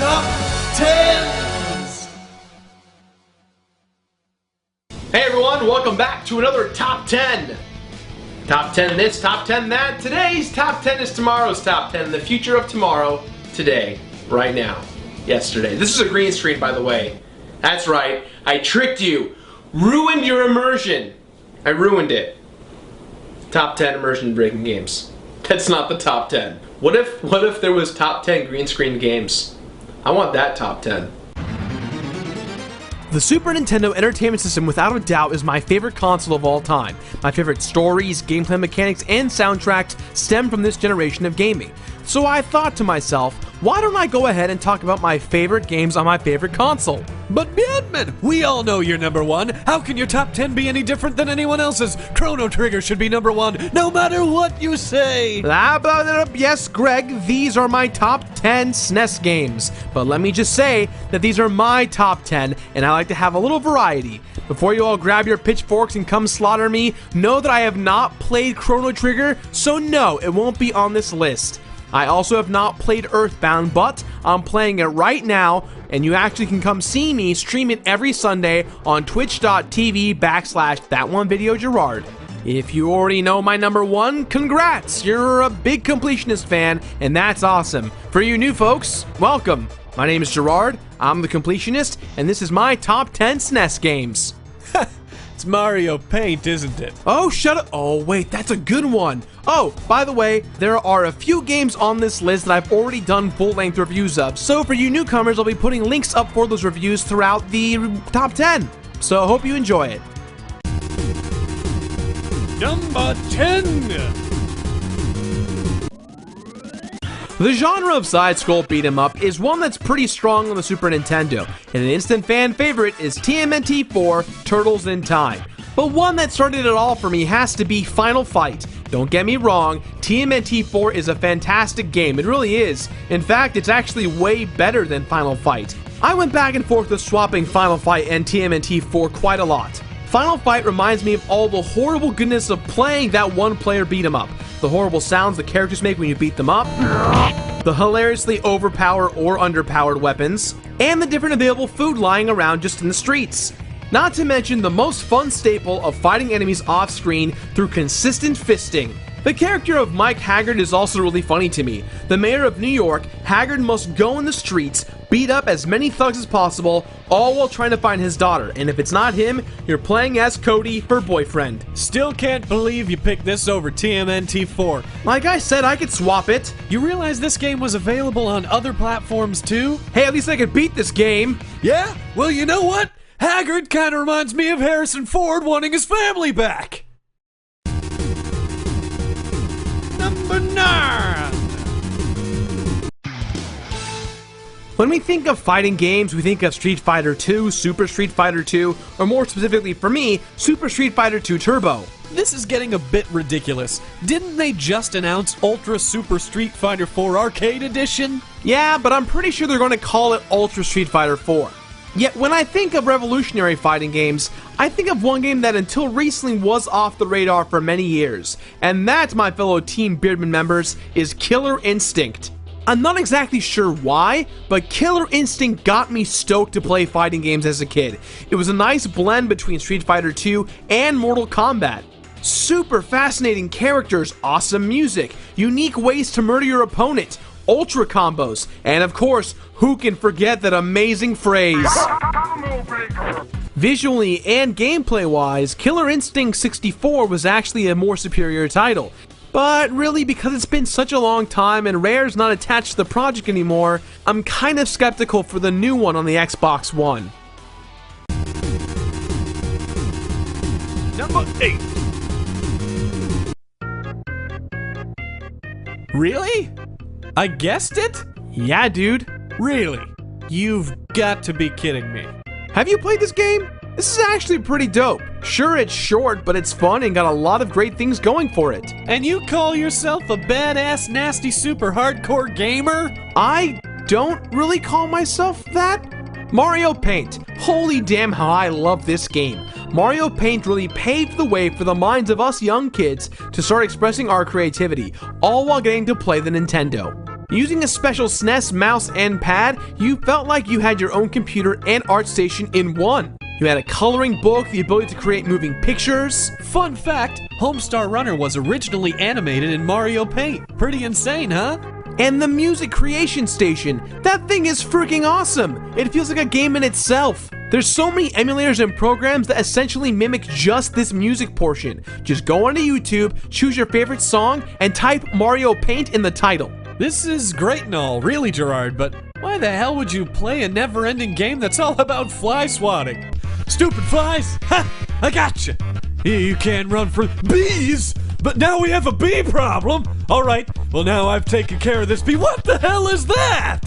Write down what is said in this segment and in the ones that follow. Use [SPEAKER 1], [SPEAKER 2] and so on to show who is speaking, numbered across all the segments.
[SPEAKER 1] Top 10s!
[SPEAKER 2] Hey everyone, welcome back to another Top 10. Top 10 this, Top 10 that. Today's Top 10 is tomorrow's Top 10. The future of tomorrow, today, right now, yesterday. This is a green screen, by the way. That's right, I tricked you. Ruined your immersion. I ruined it. Top 10 immersion breaking games. That's not the top 10. What if there was top 10 green screen games? I want that top 10. The Super Nintendo Entertainment System, without a doubt, is my favorite console of all time. My favorite stories, gameplay mechanics, and soundtracks stem from this generation of gaming. So I thought to myself, why don't I go ahead and talk about my favorite games on my favorite console?
[SPEAKER 1] But Biedman, we all know you're number one. How can your top 10 be any different than anyone else's? Chrono Trigger should be number one, no matter what you say.
[SPEAKER 2] Yes, Greg, these are my top 10 SNES games. But let me just say that these are my top 10, and I like to have a little variety. Before you all grab your pitchforks and come slaughter me, know that I have not played Chrono Trigger, so no, it won't be on this list. I also have not played Earthbound, but I'm playing it right now, and you actually can come see me stream it every Sunday on twitch.tv/ThatOneVideoGerard. If you already know my number one, congrats! You're a big Completionist fan, and that's awesome. For you new folks, welcome. My name is Gerard, I'm the Completionist, and this is my top 10 SNES games.
[SPEAKER 1] It's Mario Paint, isn't it?
[SPEAKER 2] Oh, shut up. Oh, wait, that's a good one. Oh, by the way, there are a few games on this list that I've already done full-length reviews of. So for you newcomers, I'll be putting links up for those reviews throughout the top 10. So I hope you enjoy it.
[SPEAKER 1] Number 10!
[SPEAKER 2] The genre of side-scroll beat-em-up is one that's pretty strong on the Super Nintendo, and an instant fan favorite is TMNT 4 Turtles in Time. But one that started it all for me has to be Final Fight. Don't get me wrong, TMNT 4 is a fantastic game, it really is. In fact, it's actually way better than Final Fight. I went back and forth with swapping Final Fight and TMNT 4 quite a lot. Final Fight reminds me of all the horrible goodness of playing that one-player beat-em-up. The horrible sounds the characters make when you beat them up, the hilariously overpowered or underpowered weapons, and the different available food lying around just in the streets. Not to mention the most fun staple of fighting enemies off-screen through consistent fisting. The character of Mike Haggard is also really funny to me. The mayor of New York, Haggard must go in the streets, beat up as many thugs as possible, all while trying to find his daughter, and if it's not him, you're playing as Cody, her boyfriend.
[SPEAKER 1] Still can't believe you picked this over TMNT 4.
[SPEAKER 2] Like I said, I could swap it.
[SPEAKER 1] You realize this game was available on other platforms too?
[SPEAKER 2] Hey, at least I could beat this game.
[SPEAKER 1] Yeah? Well, you know what? Haggard kinda reminds me of Harrison Ford wanting his family back. Number 9!
[SPEAKER 2] When we think of fighting games, we think of Street Fighter 2, Super Street Fighter 2, or more specifically for me, Super Street Fighter 2 Turbo.
[SPEAKER 1] This is getting a bit ridiculous. Didn't they just announce Ultra Super Street Fighter 4 Arcade Edition?
[SPEAKER 2] Yeah, but I'm pretty sure they're going to call it Ultra Street Fighter 4. Yet when I think of revolutionary fighting games, I think of one game that until recently was off the radar for many years, and that, my fellow Team Beardman members, is Killer Instinct. I'm not exactly sure why, but Killer Instinct got me stoked to play fighting games as a kid. It was a nice blend between Street Fighter 2 and Mortal Kombat. Super fascinating characters, awesome music, unique ways to murder your opponent, ultra combos, and of course, who can forget that amazing phrase? Visually and gameplay-wise, Killer Instinct 64 was actually a more superior title. But really, because it's been such a long time and Rare's not attached to the project anymore, I'm kind of skeptical for the new one on the Xbox One.
[SPEAKER 1] Number 8. Really? I guessed it?
[SPEAKER 2] Yeah, dude.
[SPEAKER 1] Really? You've got to be kidding me.
[SPEAKER 2] Have you played this game? This is actually pretty dope. Sure, it's short, but it's fun and got a lot of great things going for it.
[SPEAKER 1] And you call yourself a badass, nasty, super hardcore gamer?
[SPEAKER 2] I don't really call myself that. Mario Paint. Holy damn how I love this game. Mario Paint really paved the way for the minds of us young kids to start expressing our creativity, all while getting to play the Nintendo. Using a special SNES mouse and pad, you felt like you had your own computer and art station in one. You had a coloring book, the ability to create moving pictures.
[SPEAKER 1] Fun fact, Homestar Runner was originally animated in Mario Paint. Pretty insane, huh?
[SPEAKER 2] And the music creation station. That thing is freaking awesome. It feels like a game in itself. There's so many emulators and programs that essentially mimic just this music portion. Just go onto YouTube, choose your favorite song, and type Mario Paint in the title.
[SPEAKER 1] This is great and all, really, Gerard, but why the hell would you play a never-ending game that's all about fly swatting? Stupid flies! Ha! I gotcha! You can run from bees, but now we have a bee problem! Alright, well now I've taken care of this bee. What the hell is that?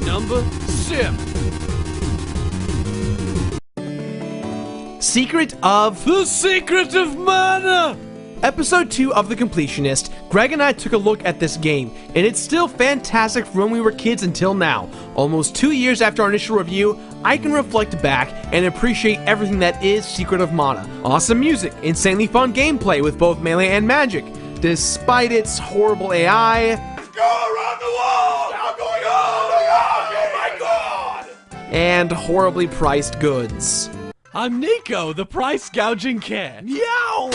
[SPEAKER 1] Number 7.
[SPEAKER 2] Secret of
[SPEAKER 1] The Secret of Mana!
[SPEAKER 2] Episode 2 of The Completionist, Greg and I took a look at this game, and it's still fantastic from when we were kids until now. Almost 2 years after our initial review, I can reflect back and appreciate everything that is Secret of Mana. Awesome music, insanely fun gameplay with both melee and magic, despite its horrible AI.
[SPEAKER 3] Go around the wall! I'm going oh my god!
[SPEAKER 2] And horribly priced goods.
[SPEAKER 1] I'm Nico, the price gouging cat.
[SPEAKER 2] Yow!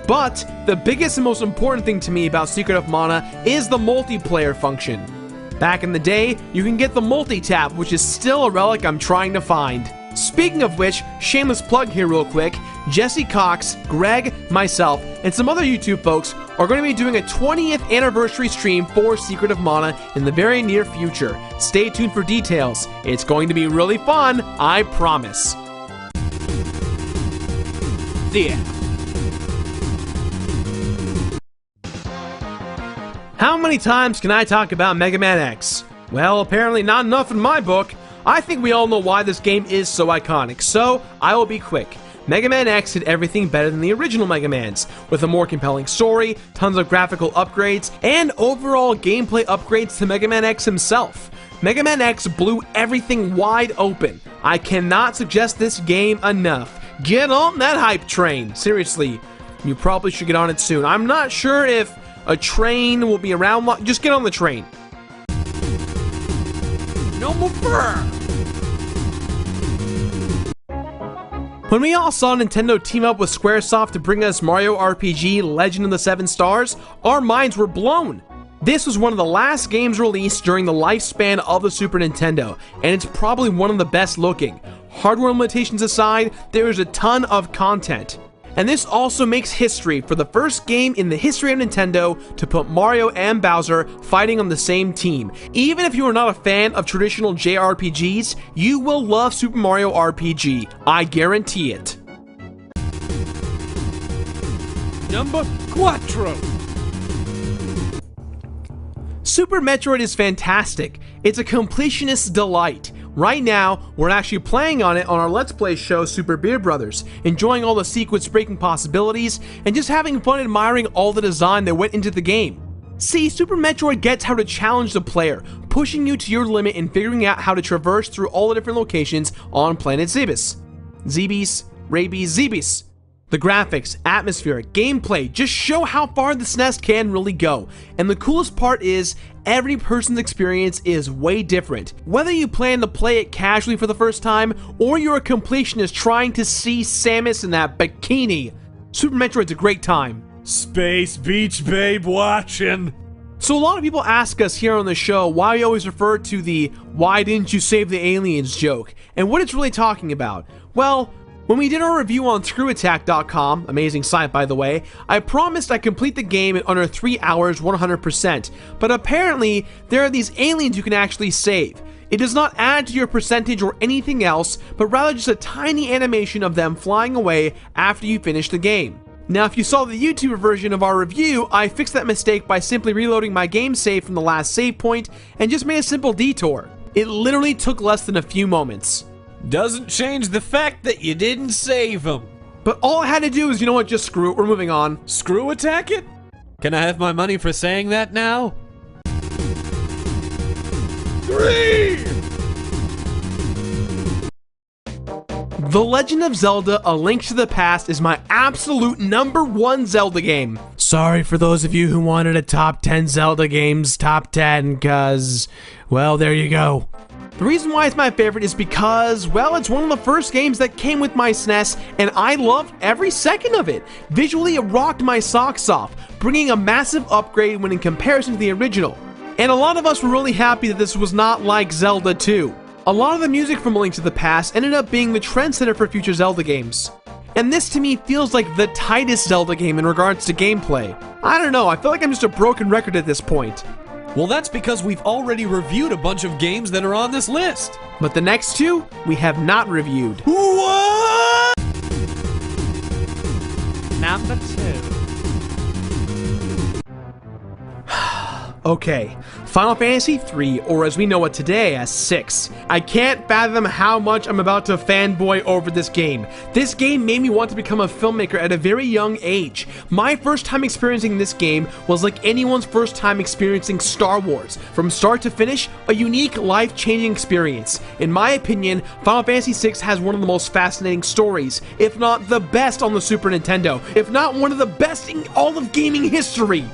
[SPEAKER 2] But the biggest and most important thing to me about Secret of Mana is the multiplayer function. Back in the day, you can get the multi-tap, which is still a relic I'm trying to find. Speaking of which, shameless plug here real quick, Jesse Cox, Greg, myself, and some other YouTube folks are going to be doing a 20th anniversary stream for Secret of Mana in the very near future. Stay tuned for details. It's going to be really fun, I promise.
[SPEAKER 1] Yeah.
[SPEAKER 2] How many times can I talk about Mega Man X? Well, apparently not enough in my book. I think we all know why this game is so iconic, so I will be quick. Mega Man X did everything better than the original Mega Mans, with a more compelling story, tons of graphical upgrades, and overall gameplay upgrades to Mega Man X himself. Mega Man X blew everything wide open. I cannot suggest this game enough. Get on that hype train. Seriously, you probably should get on it soon. I'm not sure if a train will be around long. Just get on the train.
[SPEAKER 1] Number 4.
[SPEAKER 2] When we all saw Nintendo team up with Squaresoft to bring us Mario RPG Legend of the Seven Stars, our minds were blown. This was one of the last games released during the lifespan of the Super Nintendo, and it's probably one of the best looking. Hardware limitations aside, there is a ton of content. And this also makes history for the first game in the history of Nintendo to put Mario and Bowser fighting on the same team. Even if you are not a fan of traditional JRPGs, you will love Super Mario RPG. I guarantee it.
[SPEAKER 1] Number 4.
[SPEAKER 2] Super Metroid is fantastic. It's a completionist delight. Right now, we're actually playing on it on our Let's Play show, Super Beer Brothers, enjoying all the sequence-breaking possibilities, and just having fun admiring all the design that went into the game. See, Super Metroid gets how to challenge the player, pushing you to your limit and figuring out how to traverse through all the different locations on planet Zebes. Zebes. The graphics, atmosphere, gameplay just show how far the SNES can really go. And the coolest part is, every person's experience is way different. Whether you plan to play it casually for the first time, or you're a completionist trying to see Samus in that bikini, Super Metroid's a great time.
[SPEAKER 1] Space Beach Babe watching.
[SPEAKER 2] So a lot of people ask us here on the show why we always refer to the "why didn't you save the aliens" joke, and what it's really talking about. Well, when we did our review on ScrewAttack.com, amazing site by the way, I promised I'd complete the game in under 3 hours 100%, but apparently there are these aliens you can actually save. It does not add to your percentage or anything else, but rather just a tiny animation of them flying away after you finish the game. Now if you saw the YouTube version of our review, I fixed that mistake by simply reloading my game save from the last save point and just made a simple detour. It literally took less than a few moments.
[SPEAKER 1] Doesn't change the fact that you didn't save him.
[SPEAKER 2] But all I had to do is, you know what, just screw it, we're moving on.
[SPEAKER 1] Screw attack it? Can I have my money for saying that now? 3!
[SPEAKER 2] The Legend of Zelda: A Link to the Past is my absolute #1 Zelda game. Sorry for those of you who wanted a top 10 Zelda games top 10, cause, well, there you go. The reason why it's my favorite is because, well, it's one of the first games that came with my SNES, and I loved every second of it. Visually, it rocked my socks off, bringing a massive upgrade when in comparison to the original. And a lot of us were really happy that this was not like Zelda 2. A lot of the music from A Link to the Past ended up being the trendsetter for future Zelda games. And this to me feels like the tightest Zelda game in regards to gameplay. I don't know, I feel like I'm just a broken record at this point.
[SPEAKER 1] Well, that's because we've already reviewed a bunch of games that are on this list.
[SPEAKER 2] But the next two, we have not reviewed.
[SPEAKER 1] What?
[SPEAKER 4] Number 2.
[SPEAKER 2] Okay, Final Fantasy III, or as we know it today as 6. I can't fathom how much I'm about to fanboy over this game. This game made me want to become a filmmaker at a very young age. My first time experiencing this game was like anyone's first time experiencing Star Wars. From start to finish, a unique, life-changing experience. In my opinion, Final Fantasy VI has one of the most fascinating stories, if not the best on the Super Nintendo, if not one of the best in all of gaming history.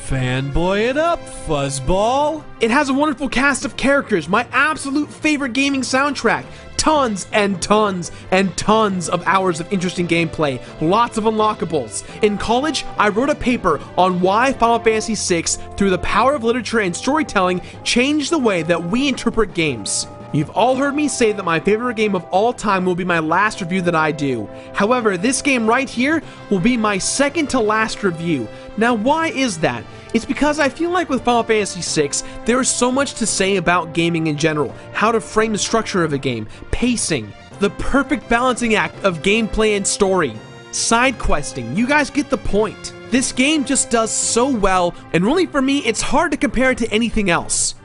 [SPEAKER 1] Fanboy it up, fuzzball.
[SPEAKER 2] It has a wonderful cast of characters, my absolute favorite gaming soundtrack, tons and tons and tons of hours of interesting gameplay, lots of unlockables. In college, I wrote a paper on why Final Fantasy VI, through the power of literature and storytelling, changed the way that we interpret games. You've all heard me say that my favorite game of all time will be my last review that I do. However, this game right here will be my second to last review. Now, why is that? It's because I feel like with Final Fantasy VI, there is so much to say about gaming in general, how to frame the structure of a game, pacing, the perfect balancing act of gameplay and story, side questing. You guys get the point. This game just does so well, and really for me, it's hard to compare it to anything else.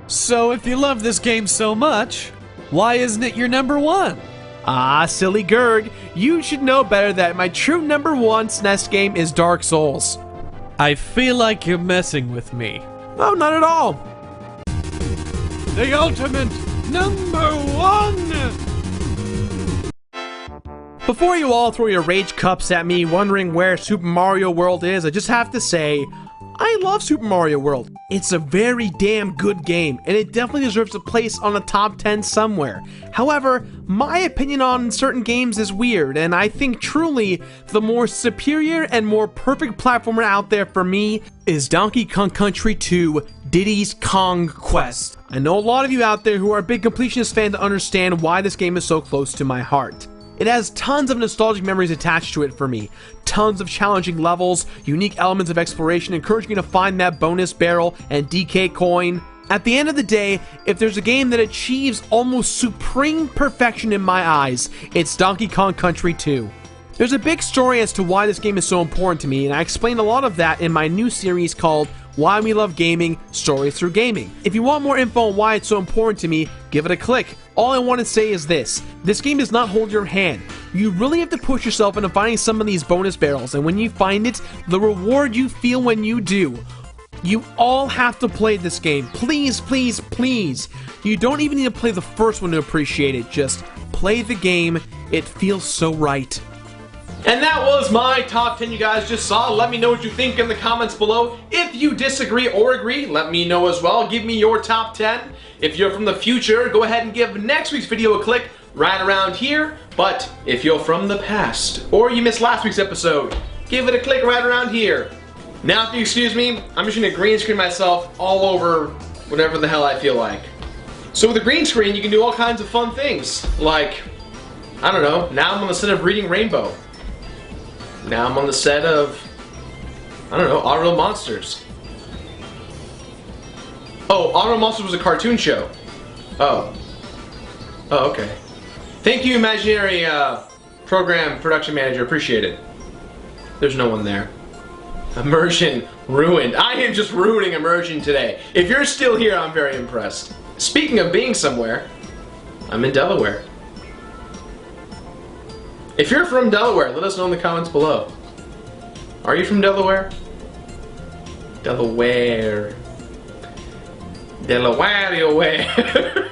[SPEAKER 1] So if you love this game so much, why isn't it your number 1?
[SPEAKER 2] Ah, silly Gerg, you should know better that my true number 1 SNES game is Dark Souls.
[SPEAKER 1] I feel like you're messing with me.
[SPEAKER 2] Oh, not at all.
[SPEAKER 1] The ultimate number 1!
[SPEAKER 2] Before you all throw your rage cups at me wondering where Super Mario World is, I just have to say, I love Super Mario World. It's a very damn good game, and it definitely deserves a place on a top 10 somewhere. However, my opinion on certain games is weird, and I think truly the more superior and more perfect platformer out there for me is Donkey Kong Country 2 Diddy's Kong Quest. I know a lot of you out there who are big Completionist fans understand why this game is so close to my heart. It has tons of nostalgic memories attached to it for me. Tons of challenging levels, unique elements of exploration encouraging you to find that bonus barrel and DK coin. At the end of the day, if there's a game that achieves almost supreme perfection in my eyes, it's Donkey Kong Country 2. There's a big story as to why this game is so important to me, and I explain a lot of that in my new series called Why We Love Gaming, Stories Through Gaming. If you want more info on why it's so important to me, give it a click. All I want to say is this game does not hold your hand. You really have to push yourself into finding some of these bonus barrels, and when you find it, the reward you feel when you do. You all have to play this game. Please, please, please. You don't even need to play the first one to appreciate it. Just play the game. It feels so right. And that was my top 10 you guys just saw. Let me know what you think in the comments below. If you disagree or agree, let me know as well. Give me your top 10. If you're from the future, go ahead and give next week's video a click right around here. But if you're from the past, or you missed last week's episode, give it a click right around here. Now, if you excuse me, I'm just gonna green screen myself all over whatever the hell I feel like. So with a green screen, you can do all kinds of fun things. Like, I don't know, now I'm on the set of Reading Rainbow. Now I'm on the set of, I don't know, Auto Monsters. Oh, Auto Monsters was a cartoon show. Oh. Oh, okay. Thank you, imaginary program production manager. Appreciate it. There's no one there. Immersion ruined. I am just ruining immersion today. If you're still here, I'm very impressed. Speaking of being somewhere, I'm in Delaware. If you're from Delaware, let us know in the comments below. Are you from Delaware? Delaware. Delaware.